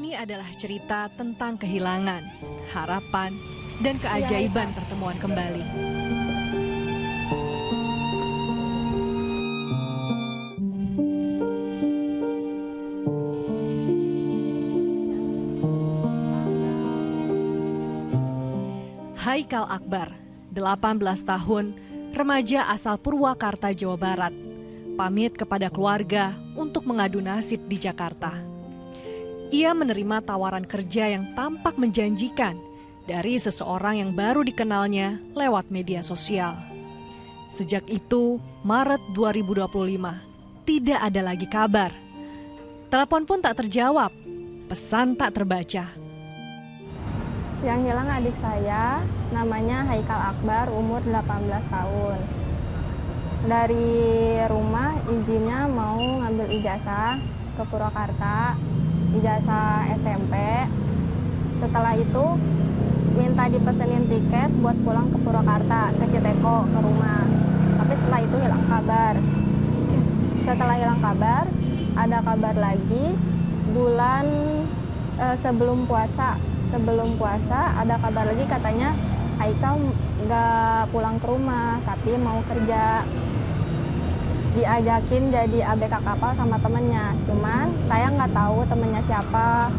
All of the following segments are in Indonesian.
Ini adalah cerita tentang kehilangan, harapan, dan keajaiban pertemuan kembali. Haikal Akbar, 18 tahun, remaja asal Purwakarta, Jawa Barat, pamit kepada keluarga untuk mengadu nasib di Jakarta. Ia menerima tawaran kerja yang tampak menjanjikan dari seseorang yang baru dikenalnya lewat media sosial. Sejak itu, Maret 2025, tidak ada lagi kabar. Telepon pun tak terjawab, pesan tak terbaca. Yang hilang adik saya, namanya Haikal Akbar, umur 18 tahun. Dari rumah izinnya mau ngambil ijazah ke Purwakarta, ijazah SMP. Setelah itu minta dipesenin tiket buat pulang ke Purwakarta, ke Citeko, ke rumah. Tapi setelah itu hilang kabar. Setelah hilang kabar, ada kabar lagi bulan sebelum puasa. Sebelum puasa ada kabar lagi katanya Haikal nggak pulang ke rumah tapi mau kerja. Diajakin jadi ABK kapal sama temennya. Cuman saya nggak tahu temennya siapa,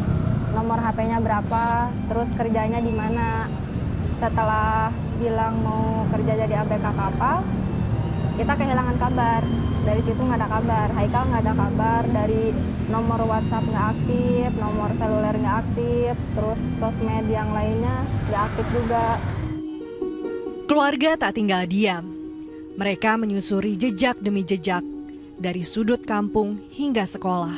nomor HP-nya berapa, terus kerjanya di mana. Setelah bilang mau kerja jadi ABK kapal, kita kehilangan kabar. Dari situ nggak ada kabar. Haikal nggak ada kabar, dari nomor WhatsApp nggak aktif, nomor seluler nggak aktif, terus sosmed yang lainnya nggak aktif juga. Keluarga tak tinggal diam. Mereka menyusuri jejak demi jejak, dari sudut kampung hingga sekolah.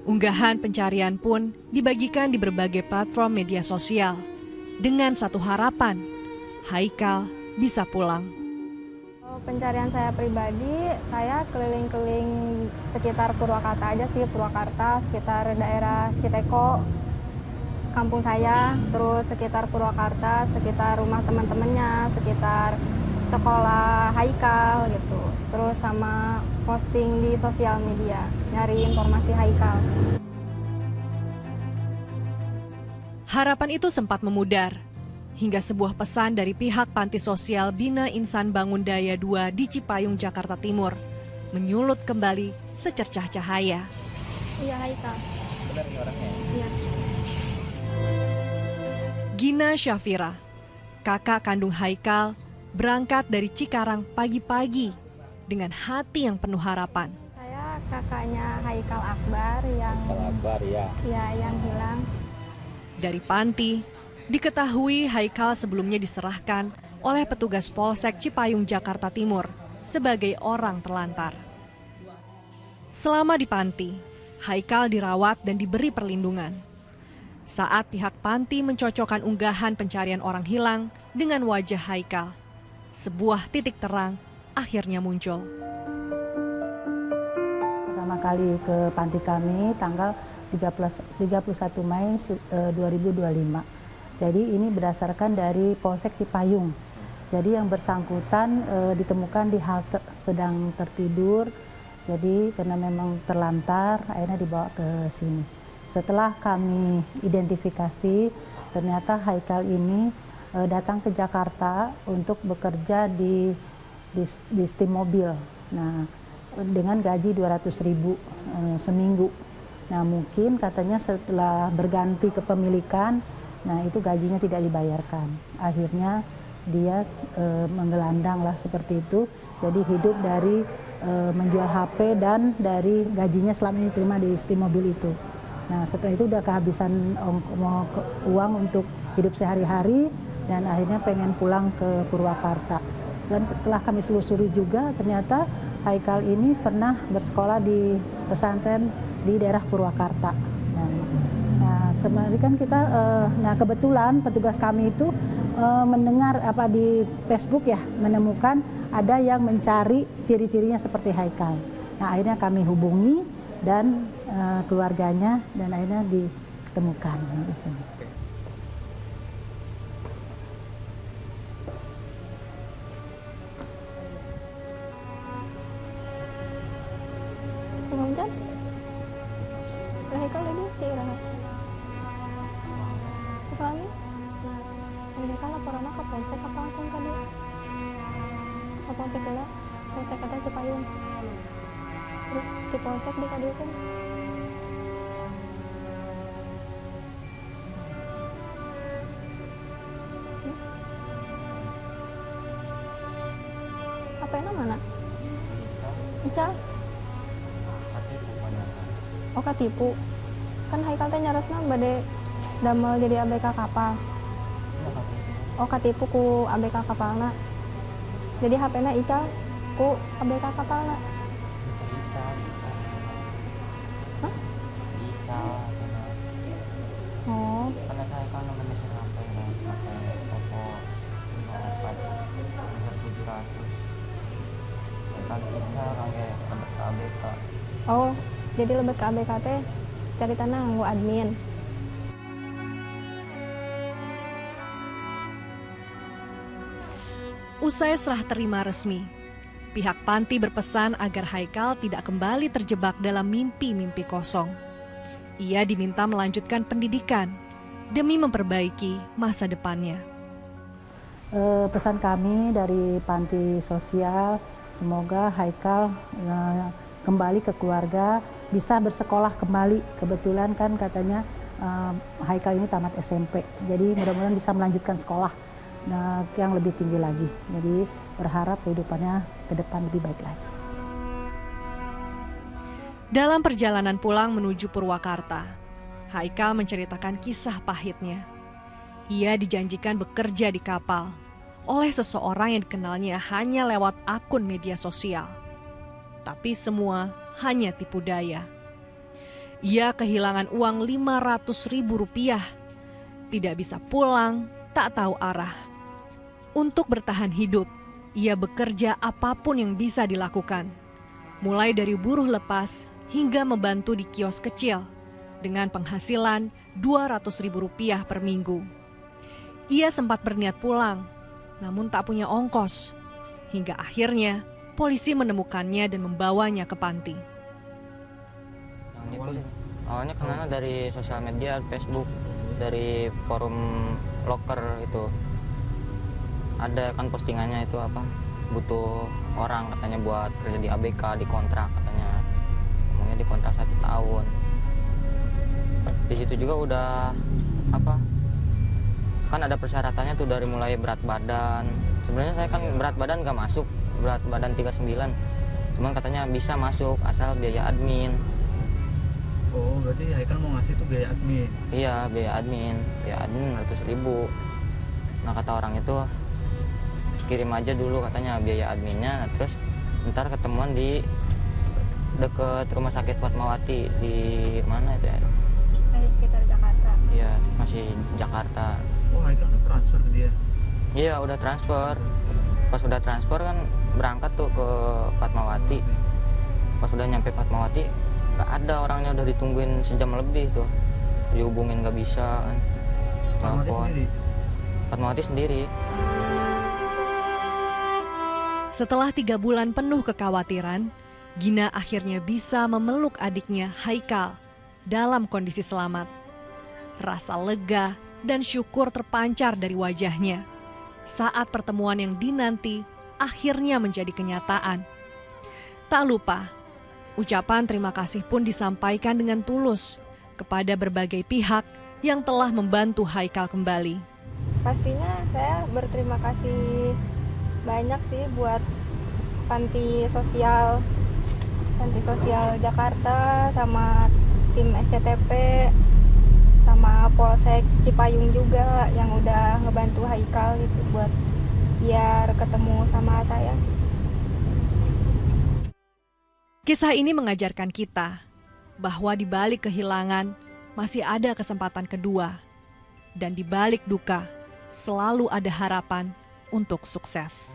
Unggahan pencarian pun dibagikan di berbagai platform media sosial, dengan satu harapan, Haikal bisa pulang. Pencarian saya pribadi, saya keliling-keliling sekitar Purwakarta aja sih, Purwakarta, sekitar daerah Citeko, kampung saya, terus sekitar Purwakarta, sekitar rumah teman-temannya, sekitar sekolah Haikal gitu. Terus sama posting di sosial media, nyari informasi Haikal. Harapan itu sempat memudar, hingga sebuah pesan dari pihak Panti Sosial Bina Insan Bangun Daya 2 di Cipayung, Jakarta Timur, menyulut kembali secercah cahaya. Iya, Haikal. Benar nih orangnya? Iya. Gina Syafira, kakak kandung Haikal, berangkat dari Cikarang pagi-pagi dengan hati yang penuh harapan. Saya kakaknya Haikal Akbar yang yang hilang. Dari panti, diketahui Haikal sebelumnya diserahkan oleh petugas Polsek Cipayung, Jakarta Timur sebagai orang terlantar. Selama di panti, Haikal dirawat dan diberi perlindungan. Saat pihak panti mencocokkan unggahan pencarian orang hilang dengan wajah Haikal, sebuah titik terang akhirnya muncul. Pertama kali ke panti kami tanggal 31 Mei 2025. Jadi ini berdasarkan dari Polsek Cipayung. Jadi yang bersangkutan ditemukan di halte sedang tertidur. Jadi karena memang terlantar, akhirnya dibawa ke sini. Setelah kami identifikasi, ternyata Haikal ini datang ke Jakarta untuk bekerja di Steam Mobil. Nah, dengan gaji 200.000 seminggu. Nah, mungkin katanya setelah berganti kepemilikan, nah itu gajinya tidak dibayarkan. Akhirnya dia menggelandang lah seperti itu. Jadi hidup dari menjual HP dan dari gajinya selama ini terima di Steam Mobil itu. Nah, setelah itu udah kehabisan uang untuk hidup sehari-hari dan akhirnya pengen pulang ke Purwakarta. Dan setelah kami selusuri juga ternyata Haikal ini pernah bersekolah di pesantren di daerah Purwakarta. Nah, sebenarnya kan kita, nah kebetulan petugas kami itu mendengar di Facebook ya, menemukan ada yang mencari ciri-cirinya seperti Haikal. Nah, akhirnya kami hubungi dan keluarganya dan akhirnya ditemukan di sini. Semuanya Haikal lagi istirahat. Polsek apa langsung tadi? Ke Polsek lah, Polsek kata Cipayung. Terus di Polsek di kadieu kan. Apa yang mana? Ical? Oh katipu. Kan Haikal teh nyarosna bade damel jadi ABK kapal. Oh katipu ku ABK kapalna. Jadi HP-na Ical ku ABK kapalna. Hah? Oh. Karena saya kan namanya sampai toko 700 kali Ica kangge lebet ke ABK. Oh, jadi lebet ke ABK teh cari tanah nganggo admin. Usai serah terima resmi, pihak panti berpesan agar Haikal tidak kembali terjebak dalam mimpi-mimpi kosong. Ia diminta melanjutkan pendidikan demi memperbaiki masa depannya. Pesan kami dari panti sosial, semoga Haikal kembali ke keluarga, bisa bersekolah kembali. Kebetulan kan katanya Haikal ini tamat SMP, jadi mudah-mudahan bisa melanjutkan sekolah yang lebih tinggi lagi. Jadi berharap kehidupannya ke depan lebih baik lagi. Dalam perjalanan pulang menuju Purwakarta, Haikal menceritakan kisah pahitnya. Ia dijanjikan bekerja di kapal oleh seseorang yang dikenalnya hanya lewat akun media sosial. Tapi semua hanya tipu daya. Ia kehilangan uang Rp500.000, tidak bisa pulang, tak tahu arah. Untuk bertahan hidup, ia bekerja apapun yang bisa dilakukan. Mulai dari buruh lepas hingga membantu di kios kecil dengan penghasilan Rp200.000 per minggu. Ia sempat berniat pulang, namun tak punya ongkos. Hingga akhirnya polisi menemukannya dan membawanya ke panti. Awalnya kenalnya dari sosial media, Facebook, dari forum loker itu. Ada kan postingannya itu apa, butuh orang katanya buat kerja di ABK, di kontrak katanya. Ngomongnya di kontrak 1 tahun. Di situ juga udah apa, kan ada persyaratannya tuh dari mulai berat badan. Sebenarnya saya kan berat badan nggak masuk, berat badan 39. Cuman katanya bisa masuk asal biaya admin. Oh, berarti Haikal mau ngasih tuh biaya admin? Iya, biaya admin 100.000. Nah kata orang itu kirim aja dulu katanya biaya adminnya, terus ntar ketemuan di deket rumah sakit Fatmawati di mana itu ya? Sekitar Jakarta. Iya, masih Jakarta. Oh, Haikal tuh transfer ke dia? Iya, udah transfer. Pas udah transfer kan berangkat tuh ke Fatmawati. Pas udah nyampe Fatmawati, gak ada orangnya, udah ditungguin sejam lebih tuh. Dihubungin gak bisa kan. Fatmawati sendiri? Fatmawati sendiri. Setelah 3 bulan penuh kekhawatiran, Gina akhirnya bisa memeluk adiknya Haikal dalam kondisi selamat. Rasa lega dan syukur terpancar dari wajahnya saat pertemuan yang dinanti akhirnya menjadi kenyataan. Tak lupa, ucapan terima kasih pun disampaikan dengan tulus kepada berbagai pihak yang telah membantu Haikal kembali. Pastinya saya berterima kasih banyak sih buat panti sosial Jakarta, sama tim SCTP, sama Polsek Cipayung juga yang udah ngebantu Haikal gitu buat biar ketemu sama saya. Kisah ini mengajarkan kita bahwa di balik kehilangan masih ada kesempatan kedua, dan di balik duka selalu ada harapan untuk sukses.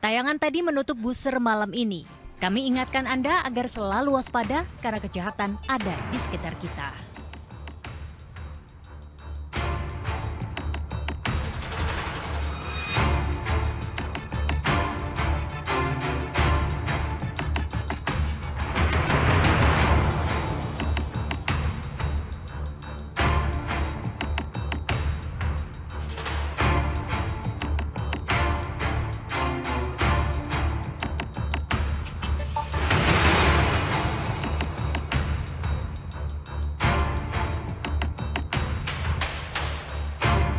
Tayangan tadi menutup Buser malam ini. Kami ingatkan Anda agar selalu waspada karena kejahatan ada di sekitar kita.